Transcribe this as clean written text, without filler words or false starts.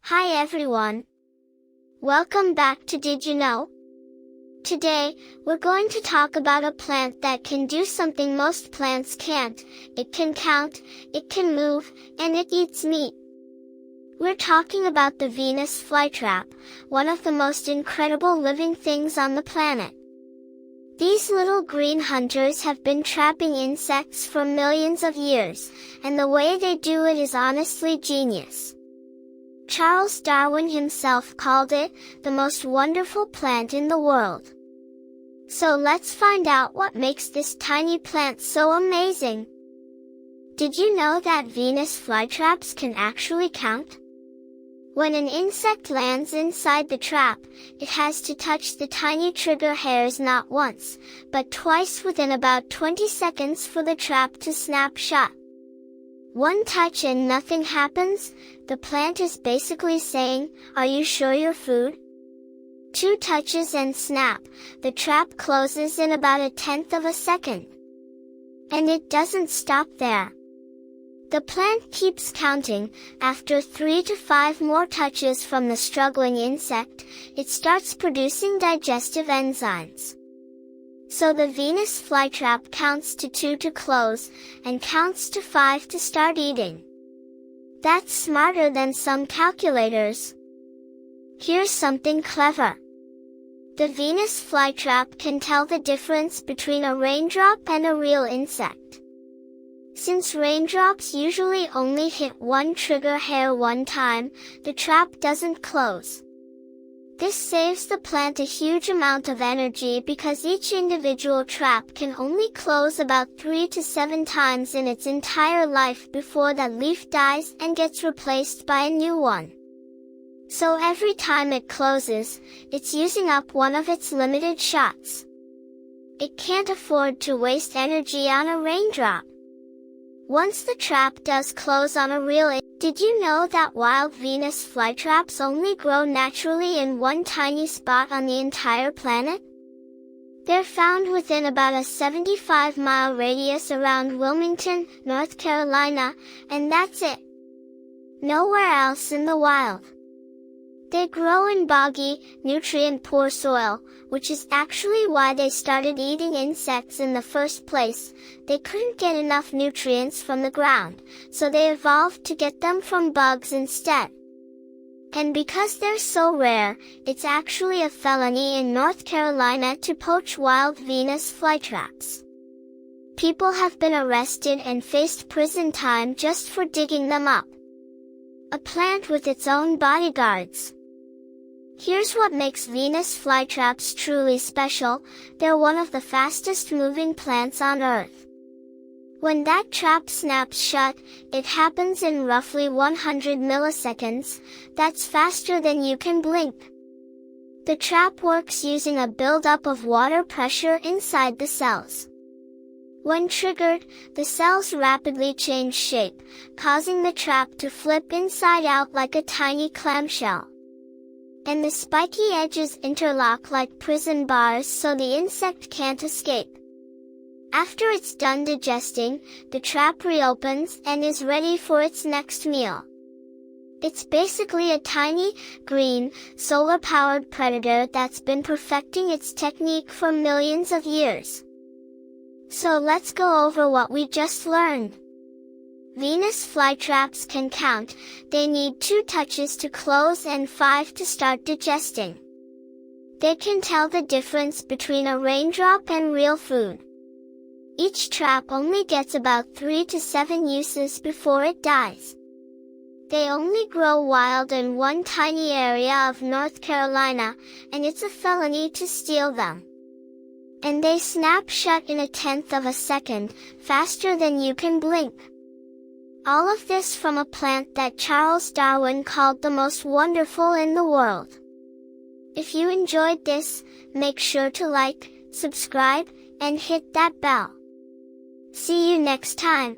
Hi everyone. Welcome back to Did You Know? Today, we're going to talk about a plant that can do something most plants can't. It can count, it can move, and it eats meat. We're talking about the Venus flytrap, one of the most incredible living things on the planet. These little green hunters have been trapping insects for millions of years, and the way they do it is honestly genius. Charles Darwin himself called it the most wonderful plant in the world. So let's find out what makes this tiny plant so amazing. Did you know that Venus flytraps can actually count? When an insect lands inside the trap, it has to touch the tiny trigger hairs not once, but twice within about 20 seconds for the trap to snap shut. One touch and nothing happens. The plant is basically saying, "Are you sure you're food?" Two touches and snap, the trap closes in about 1/10 of a second. And it doesn't stop there. The plant keeps counting. After 3 to 5 more touches from the struggling insect, it starts producing digestive enzymes. So the Venus flytrap counts to 2 to close, and counts to 5 to start eating. That's smarter than some calculators. Here's something clever. The Venus flytrap can tell the difference between a raindrop and a real insect. Since raindrops usually only hit one trigger hair one time, the trap doesn't close. This saves the plant a huge amount of energy because each individual trap can only close about 3 to 7 times in its entire life before that leaf dies and gets replaced by a new one. So every time it closes, it's using up one of its limited shots. It can't afford to waste energy on a raindrop. Once the trap does close on a real Did you know that wild Venus flytraps only grow naturally in one tiny spot on the entire planet? They're found within about a 75-mile radius around Wilmington, North Carolina, and that's it. Nowhere else in the wild. They grow in boggy, nutrient-poor soil, which is actually why they started eating insects in the first place. They couldn't get enough nutrients from the ground, so they evolved to get them from bugs instead. And because they're so rare, it's actually a felony in North Carolina to poach wild Venus flytraps. People have been arrested and faced prison time just for digging them up. A plant with its own bodyguards. Here's what makes Venus flytraps truly special. They're one of the fastest moving plants on Earth. When that trap snaps shut, it happens in roughly 100 milliseconds. That's faster than you can blink. The trap works using a buildup of water pressure inside the cells. When triggered, the cells rapidly change shape, causing the trap to flip inside out like a tiny clamshell. And the spiky edges interlock like prison bars so the insect can't escape. After it's done digesting, the trap reopens and is ready for its next meal. It's basically a tiny, green, solar-powered predator that's been perfecting its technique for millions of years. So let's go over what we just learned. Venus flytraps can count. They need 2 touches to close and 5 to start digesting. They can tell the difference between a raindrop and real food. Each trap only gets about 3 to 7 uses before it dies. They only grow wild in one tiny area of North Carolina, and it's a felony to steal them. And they snap shut in 1/10 of a second, faster than you can blink. All of this from a plant that Charles Darwin called the most wonderful in the world. If you enjoyed this, make sure to like, subscribe, and hit that bell. See you next time.